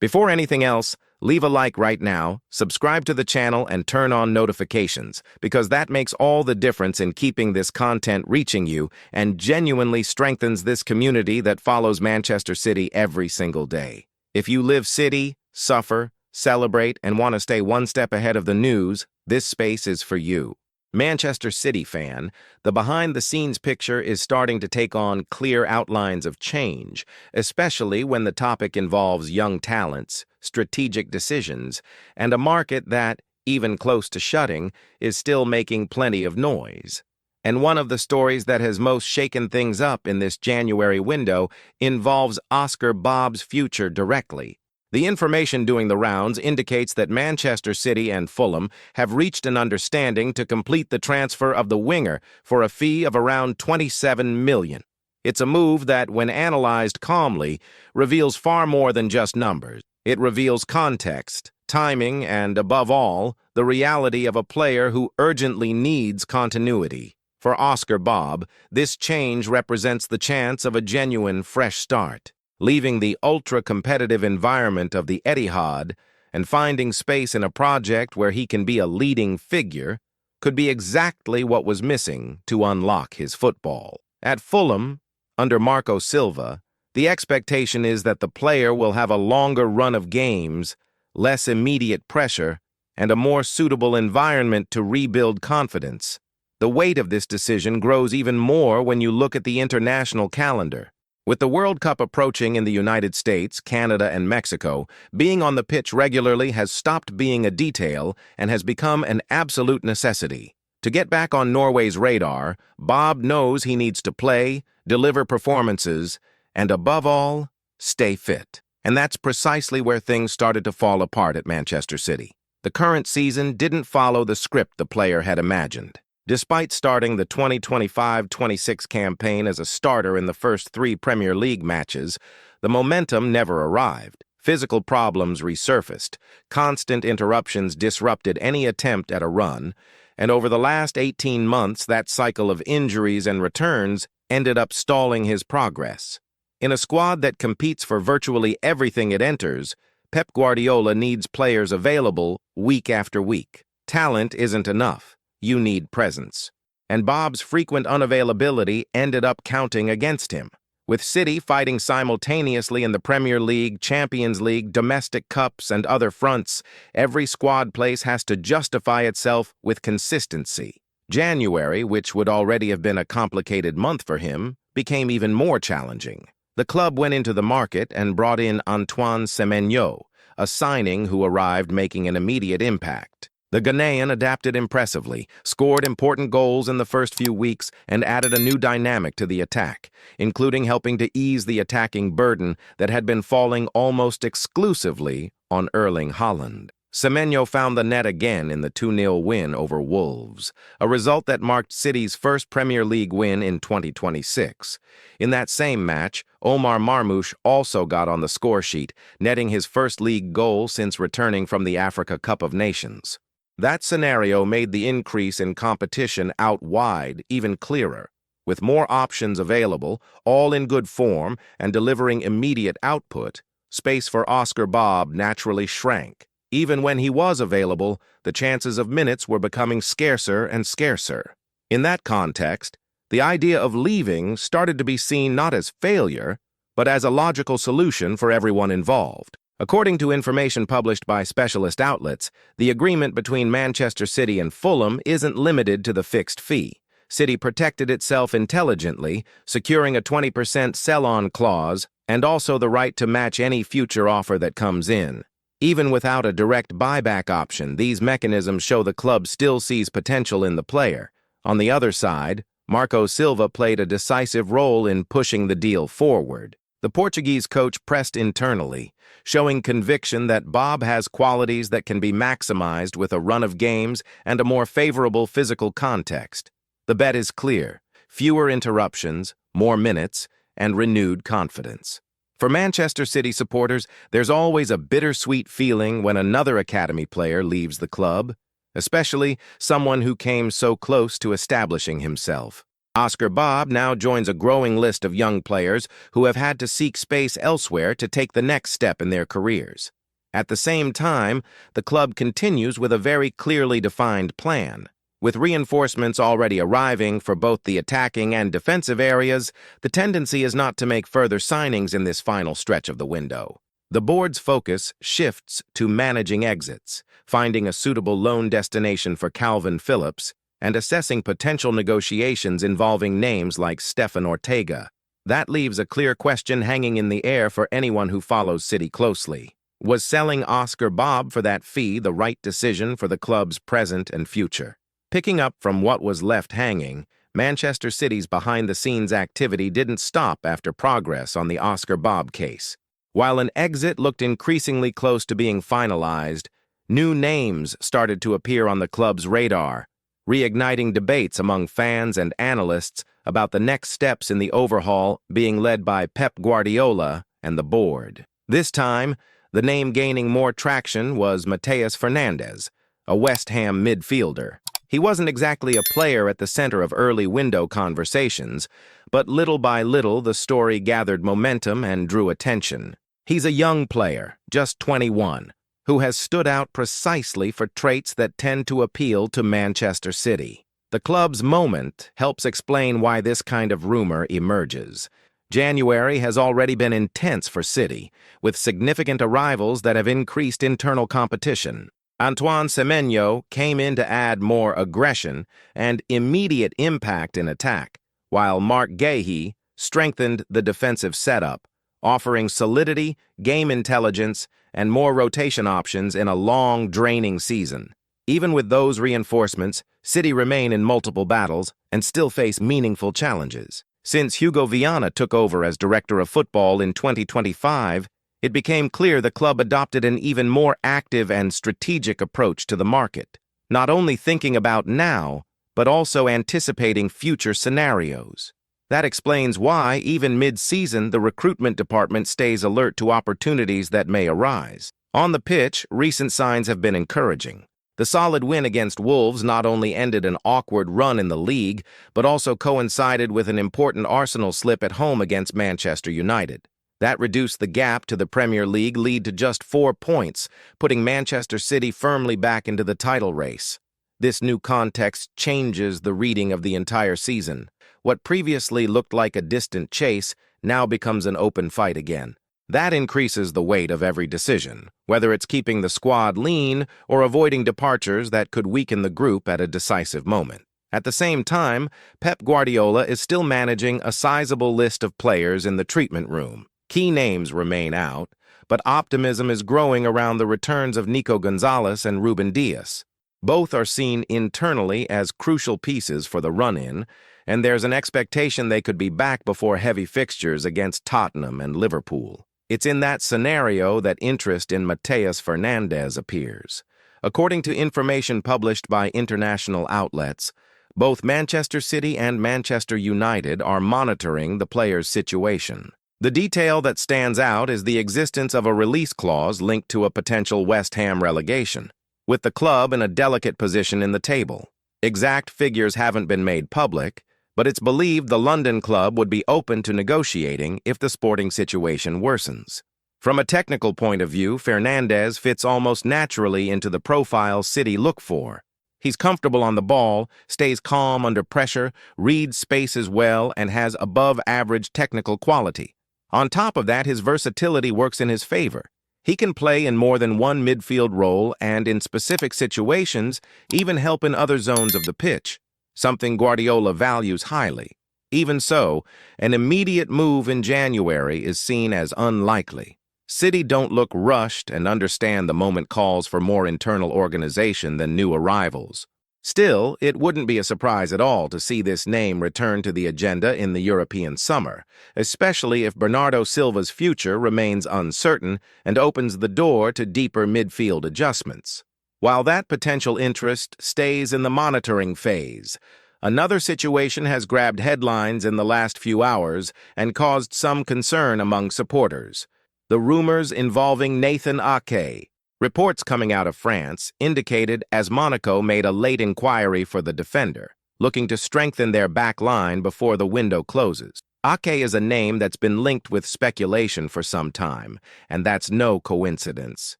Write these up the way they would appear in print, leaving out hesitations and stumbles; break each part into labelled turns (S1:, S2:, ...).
S1: Before anything else, leave a like right now, subscribe to the channel, and turn on notifications, because that makes all the difference in keeping this content reaching you and genuinely strengthens this community that follows Manchester City every single day. If you live City, suffer, celebrate, and want to stay one step ahead of the news, this space is for you. Manchester City fan, the behind-the-scenes picture is starting to take on clear outlines of change, especially when the topic involves young talents, strategic decisions, and a market that, even close to shutting, is still making plenty of noise. And one of the stories that has most shaken things up in this January window involves Oscar Bobb's future directly. The information doing the rounds indicates that Manchester City and Fulham have reached an understanding to complete the transfer of the winger for a fee of around $27 million. It's a move that, when analyzed calmly, reveals far more than just numbers. It reveals context, timing, and, above all, the reality of a player who urgently needs continuity. For Oscar Bobb, this change represents the chance of a genuine fresh start. Leaving the ultra-competitive environment of the Etihad and finding space in a project where he can be a leading figure could be exactly what was missing to unlock his football. At Fulham, under Marco Silva, the expectation is that the player will have a longer run of games, less immediate pressure, and a more suitable environment to rebuild confidence. The weight of this decision grows even more when you look at the international calendar. With the World Cup approaching in the United States, Canada, and Mexico, being on the pitch regularly has stopped being a detail and has become an absolute necessity. To get back on Norway's radar, Bobb knows he needs to play, deliver performances, and above all, stay fit. And that's precisely where things started to fall apart at Manchester City. The current season didn't follow the script the player had imagined. Despite starting the 2025-26 campaign as a starter in the first 3 Premier League matches, the momentum never arrived. Physical problems resurfaced, constant interruptions disrupted any attempt at a run, and over the last 18 months, that cycle of injuries and returns ended up stalling his progress. In a squad that competes for virtually everything it enters, Pep Guardiola needs players available week after week. Talent isn't enough. You need presence. And Bobb's frequent unavailability ended up counting against him. With City fighting simultaneously in the Premier League, Champions League, domestic cups, and other fronts, every squad place has to justify itself with consistency. January, which would already have been a complicated month for him, became even more challenging. The club went into the market and brought in Antoine Semenyo, a signing who arrived making an immediate impact. The Ghanaian adapted impressively, scored important goals in the first few weeks, and added a new dynamic to the attack, including helping to ease the attacking burden that had been falling almost exclusively on Erling Haaland. Semenyo found the net again in the 2-0 win over Wolves, a result that marked City's first Premier League win in 2026. In that same match, Omar Marmoush also got on the scoresheet, netting his first league goal since returning from the Africa Cup of Nations. That scenario made the increase in competition out wide even clearer. With more options available, all in good form, and delivering immediate output, space for Oscar Bobb naturally shrank. Even when he was available, the chances of minutes were becoming scarcer and scarcer. In that context, the idea of leaving started to be seen not as failure, but as a logical solution for everyone involved. According to information published by specialist outlets, the agreement between Manchester City and Fulham isn't limited to the fixed fee. City protected itself intelligently, securing a 20% sell-on clause and also the right to match any future offer that comes in. Even without a direct buyback option, these mechanisms show the club still sees potential in the player. On the other side, Marco Silva played a decisive role in pushing the deal forward. The Portuguese coach pressed internally, showing conviction that Bobb has qualities that can be maximized with a run of games and a more favorable physical context. The bet is clear: fewer interruptions, more minutes, and renewed confidence. For Manchester City supporters, there's always a bittersweet feeling when another academy player leaves the club, especially someone who came so close to establishing himself. Oscar Bobb now joins a growing list of young players who have had to seek space elsewhere to take the next step in their careers. At the same time, the club continues with a very clearly defined plan. With reinforcements already arriving for both the attacking and defensive areas, the tendency is not to make further signings in this final stretch of the window. The board's focus shifts to managing exits, finding a suitable loan destination for Calvin Phillips, and assessing potential negotiations involving names like Stefan Ortega. That leaves a clear question hanging in the air for anyone who follows City closely. Was selling Oscar Bobb for that fee the right decision for the club's present and future? Picking up from what was left hanging, Manchester City's behind-the-scenes activity didn't stop after progress on the Oscar Bobb case. While an exit looked increasingly close to being finalized, new names started to appear on the club's radar, reigniting debates among fans and analysts about the next steps in the overhaul being led by Pep Guardiola and the board. This time, the name gaining more traction was Matteas Fernandez, a West Ham midfielder. He wasn't exactly a player at the center of early window conversations, but little by little the story gathered momentum and drew attention. He's a young player, just 21, who has stood out precisely for traits that tend to appeal to Manchester City. The club's moment helps explain why this kind of rumor emerges. January has already been intense for City, with significant arrivals that have increased internal competition. Antoine Semenyo came in to add more aggression and immediate impact in attack, while Mark Guéhi strengthened the defensive setup, offering solidity, game intelligence, and more rotation options in a long, draining season. Even with those reinforcements, City remain in multiple battles and still face meaningful challenges. Since Hugo Viana took over as director of football in 2025, it became clear the club adopted an even more active and strategic approach to the market, not only thinking about now, but also anticipating future scenarios. That explains why, even mid-season, the recruitment department stays alert to opportunities that may arise. On the pitch, recent signs have been encouraging. The solid win against Wolves not only ended an awkward run in the league, but also coincided with an important Arsenal slip at home against Manchester United. That reduced the gap to the Premier League lead to just 4 points, putting Manchester City firmly back into the title race. This new context changes the reading of the entire season. What previously looked like a distant chase now becomes an open fight again. That increases the weight of every decision, whether it's keeping the squad lean or avoiding departures that could weaken the group at a decisive moment. At the same time, Pep Guardiola is still managing a sizable list of players in the treatment room. Key names remain out, but optimism is growing around the returns of Nico Gonzalez and Ruben Dias. Both are seen internally as crucial pieces for the run-in, and there's an expectation they could be back before heavy fixtures against Tottenham and Liverpool. It's in that scenario that interest in Matteas Fernandez appears. According to information published by international outlets, both Manchester City and Manchester United are monitoring the player's situation. The detail that stands out is the existence of a release clause linked to a potential West Ham relegation, with the club in a delicate position in the table. Exact figures haven't been made public, but it's believed the London club would be open to negotiating if the sporting situation worsens. From a technical point of view, Fernandez fits almost naturally into the profile City look for. He's comfortable on the ball, stays calm under pressure, reads spaces well, and has above-average technical quality. On top of that, his versatility works in his favor. He can play in more than one midfield role and, in specific situations, even help in other zones of the pitch, something Guardiola values highly. Even so, an immediate move in January is seen as unlikely. City don't look rushed and understand the moment calls for more internal organization than new arrivals. Still, it wouldn't be a surprise at all to see this name return to the agenda in the European summer, especially if Bernardo Silva's future remains uncertain and opens the door to deeper midfield adjustments. While that potential interest stays in the monitoring phase, another situation has grabbed headlines in the last few hours and caused some concern among supporters: the rumors involving Nathan Ake. Reports coming out of France indicated as Monaco made a late inquiry for the defender. looking to strengthen their back line before the window closes. Ake is a name that's been linked with speculation for some time, and that's no coincidence.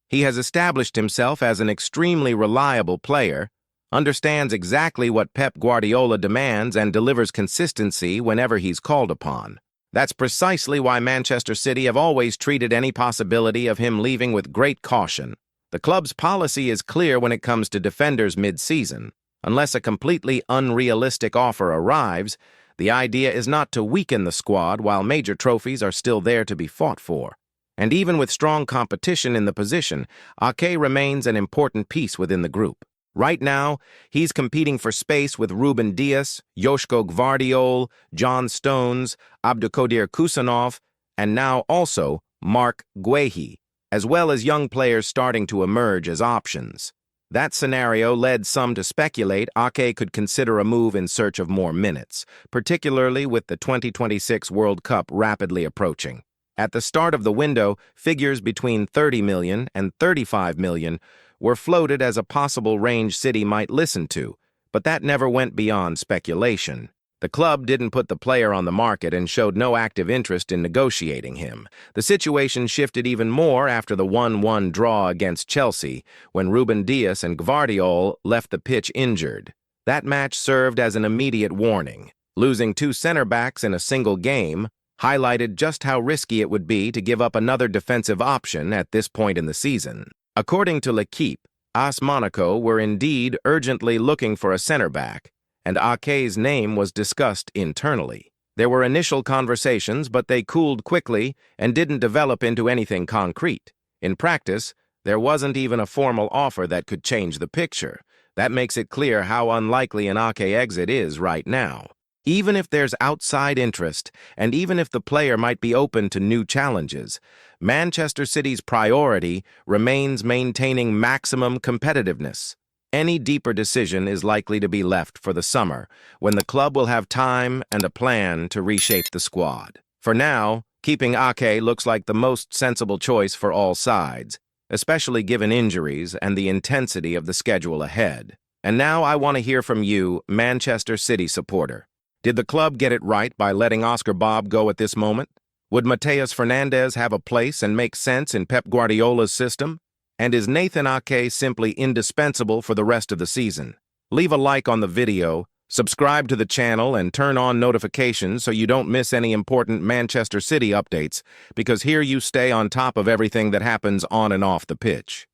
S1: He has established himself as an extremely reliable player, understands exactly what Pep Guardiola demands, and delivers consistency whenever he's called upon. That's precisely why Manchester City have always treated any possibility of him leaving with great caution. The club's policy is clear when it comes to defenders mid-season. Unless a completely unrealistic offer arrives, the idea is not to weaken the squad while major trophies are still there to be fought for. And even with strong competition in the position, Ake remains an important piece within the group. Right now, he's competing for space with Ruben Dias, Joško Gvardiol, John Stones, Abdulkadir Kusanov, and now also Mark Guehi, as well as young players starting to emerge as options. That scenario led some to speculate Ake could consider a move in search of more minutes, particularly with the 2026 World Cup rapidly approaching. At the start of the window, figures between 30 million and 35 million were floated as a possible range City might listen to, but that never went beyond speculation. The club didn't put the player on the market and showed no active interest in negotiating him. The situation shifted even more after the 1-1 draw against Chelsea, when Ruben Dias and Gvardiol left the pitch injured. That match served as an immediate warning. Losing two center-backs in a single game highlighted just how risky it would be to give up another defensive option at this point in the season. According to L'Équipe, AS Monaco were indeed urgently looking for a center-back, and Ake's name was discussed internally. There were initial conversations, but they cooled quickly and didn't develop into anything concrete. In practice, there wasn't even a formal offer that could change the picture. That makes it clear how unlikely an Ake exit is right now. Even if there's outside interest, and even if the player might be open to new challenges, Manchester City's priority remains maintaining maximum competitiveness. Any deeper decision is likely to be left for the summer, when the club will have time and a plan to reshape the squad. For now, keeping Ake looks like the most sensible choice for all sides, especially given injuries and the intensity of the schedule ahead. And now I want to hear from you, Manchester City supporter. Did the club get it right by letting Oscar Bobb go at this moment? Would Matteas Fernandez have a place and make sense in Pep Guardiola's system? And is Nathan Ake simply indispensable for the rest of the season? Leave a like on the video, subscribe to the channel, and turn on notifications so you don't miss any important Manchester City updates, because here you stay on top of everything that happens on and off the pitch.